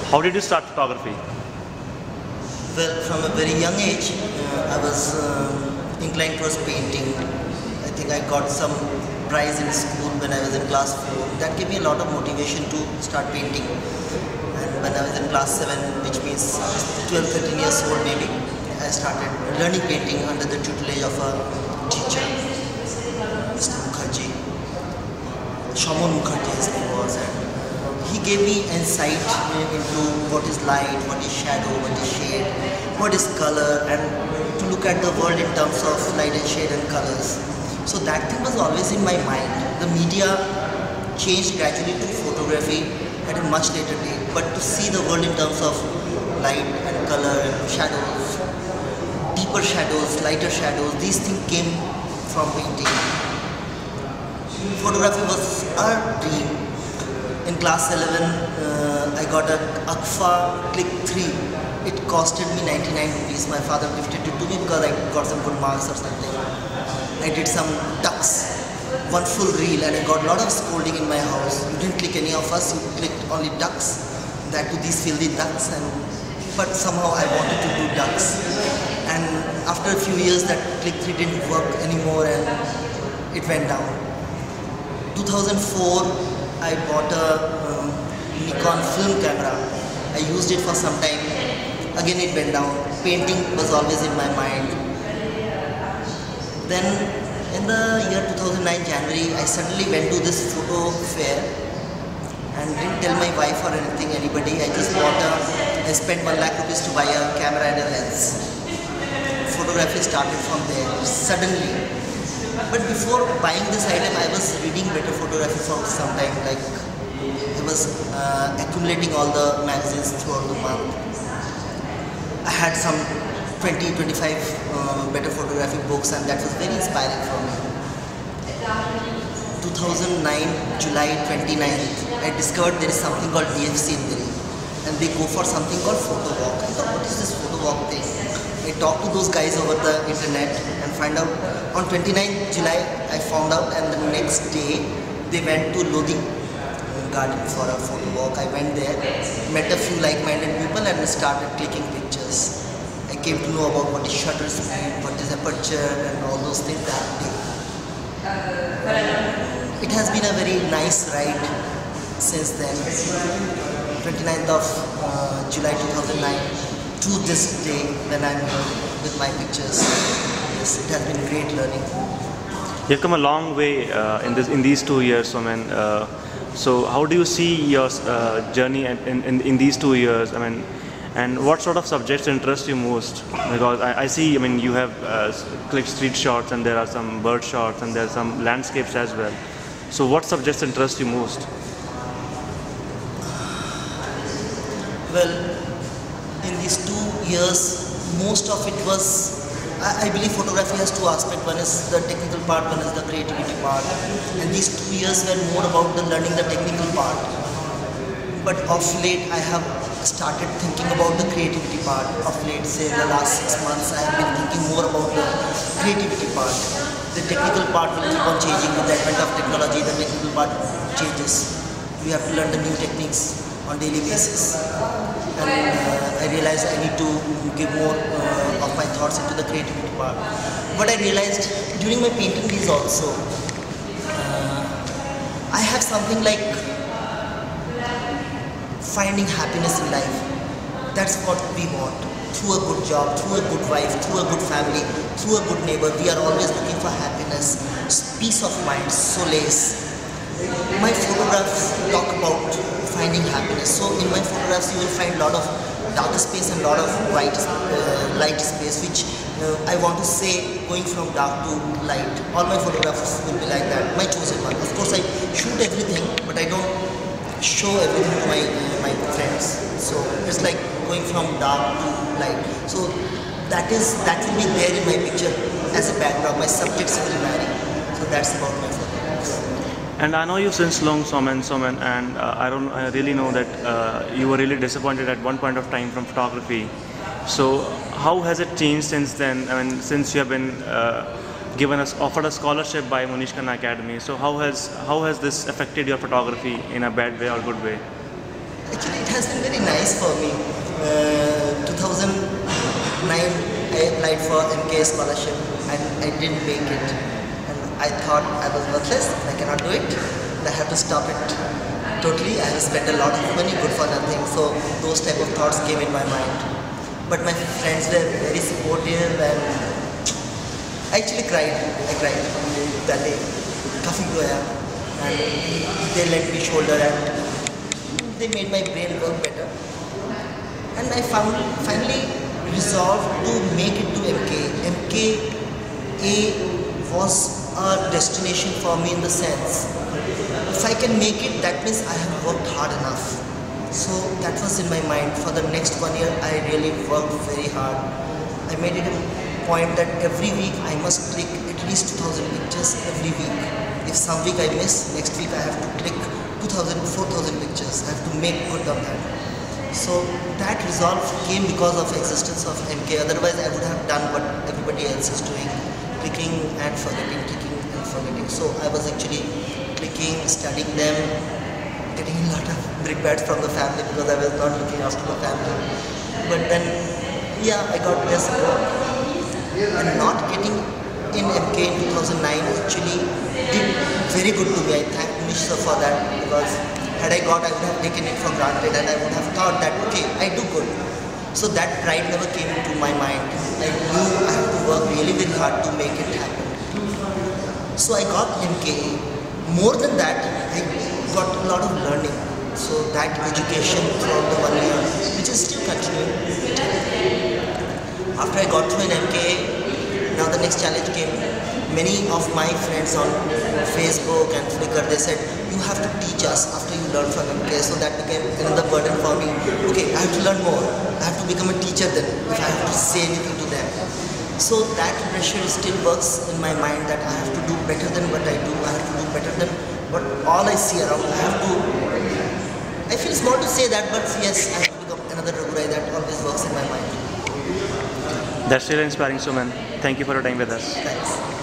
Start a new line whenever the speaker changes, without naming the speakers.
How did you start photography?
Well, from a very young age, I was inclined towards painting. I think I got some prize in school when I was in class 4. That gave me a lot of motivation to start painting. And when I was in class 7, which means 12, 13 years old maybe, I started learning painting under the tutelage of a teacher, Mr. Mukherjee. Soumen his name was. And he gave me insight into what is light, what is shadow, what is shade, what is color, and to look at the world in terms of light and shade and colors. So that thing was always in my mind. The media changed gradually to photography at a much later date, but to see the world in terms of light and color and shadows, deeper shadows, lighter shadows, these things came from painting. Photography was a dream. In class 11, I got a Agfa Click 3. It costed me 99 rupees. My father gifted it to me because I got some good marks or something. I did some ducks, one full reel, and I got a lot of scolding in my house. You didn't click any of us, you clicked only ducks. That to these filthy ducks. But somehow I wanted to do ducks. And after a few years, that Click 3 didn't work anymore and it went down. 2004, I bought a Nikon film camera. I used it for some time. Again it went down. Painting was always in my mind. Then in the year 2009 January, I suddenly went to this photo fair and didn't tell my wife or anything, anybody. I just I spent 1 lakh rupees to buy a camera and a lens. Photography started from there, suddenly. But before buying this item, I was reading better photography for some time. Like I was accumulating all the magazines throughout the month. I had some 20-25 better photography books, and that was very inspiring for me. 2009, July 29th, I discovered there is something called DFC in Delhi, and they go for something called photo walk. I thought, what is this photo walk thing? I talked to those guys over the internet and find out. On 29th July, I found out, and the next day they went to Lodi garden for a photo walk. I went there, met a few like-minded people, and started clicking pictures. I came to know about what is shutter speed, what is aperture, and all those things that day. It has been a very nice ride since then. 29th of July 2009 to this day when I'm here with my pictures. Yes, it has been great learning.
You've come a long way in these 2 years, Soumen. So how do you see your journey in these 2 years? I mean, and what sort of subjects interest you most? Because I see, I mean, you have clicked street shots, and there are some bird shots, and there are some landscapes as well. So what subjects interest you most?
Well, in these 2 years, most of it was, I believe photography has 2 aspects. One is the technical part, one is the creativity part. And these 2 years were more about learning the technical part. But of late, I have started thinking about the creativity part. Of late, say the last 6 months, I have been thinking more about the creativity part. The technical part will keep on changing with the advent of technology. The technical part changes. We have to learn the new techniques on daily basis. And I realized I need to give more of my thoughts into the creativity part. What I realized during my painting days also, I have something like finding happiness in life. That's what we want. Through a good job, through a good wife, through a good family, through a good neighbor, we are always looking for happiness, peace of mind, solace. My photographs talk about finding happiness. So in my photographs you will find a lot of dark space and a lot of light space, which I want to say going from dark to light. All my photographs will be like that, my chosen one. Of course I shoot everything, but I don't show everything to my friends. So it's like going from dark to light. So that will be there in my picture as a backdrop. My subjects will vary. So that's about my photographs.
And I know you since long, Soumen, and I really know that you were really disappointed at one point of time from photography. So how has it changed since then? I mean, since you have been offered a scholarship by Munish Kaushik Academy. So how has this affected your photography in a bad way or good way?
Actually, it has been very nice. nice for me. 2009 I applied for MK scholarship and I didn't make it. And I thought I was worthless, I cannot do it. I have to stop it totally. I have spent a lot of money, good for nothing. So those type of thoughts came in my mind. But my friends were very supportive and I actually cried. I cried that day. Kafi goya. And they lent me shoulder and they made my brain work better. And I finally resolved to make it to MK. MKA was a destination for me in the sense, if I can make it, that means I have worked hard enough. So that was in my mind. For the next 1 year, I really worked very hard. I made it a point that every week I must click at least 2,000 pictures every week. If some week I miss, next week I have to click 2,000, 4,000 pictures. I have to make good on that. So that resolve came because of existence of MK. Otherwise, I would have done what everybody else is doing, clicking and forgetting, clicking and forgetting. So I was actually clicking, studying them, getting a lot of regrets from the family because I was not looking after the family. But then, yeah, I got their support. And not getting in MK in 2009 actually did very good to me. I thank Munish sir for that, because had I got, I would have taken it for granted and I would have thought that, okay, I do good. So that pride never came into my mind. I knew I have to work really very hard to make it happen. So I got MK. More than that, I got a lot of learning. So that education throughout the 1 year, which is still continuing. After I got to an MK, now the next challenge came. Many of my friends on Facebook and Flickr, they said, you have to teach us after you learn from MK. So that became another burden for me. Okay, I have to learn more. I have to become a teacher then, if I have to say anything to them. So that pressure still works in my mind that I have to do better than what I do. I have to do better than what all I see around. I feel small to say that, but yes, I have to become another Raghurai. That always works in my mind.
That's really inspiring, Soumen. Thank you for your time with us.
Thanks.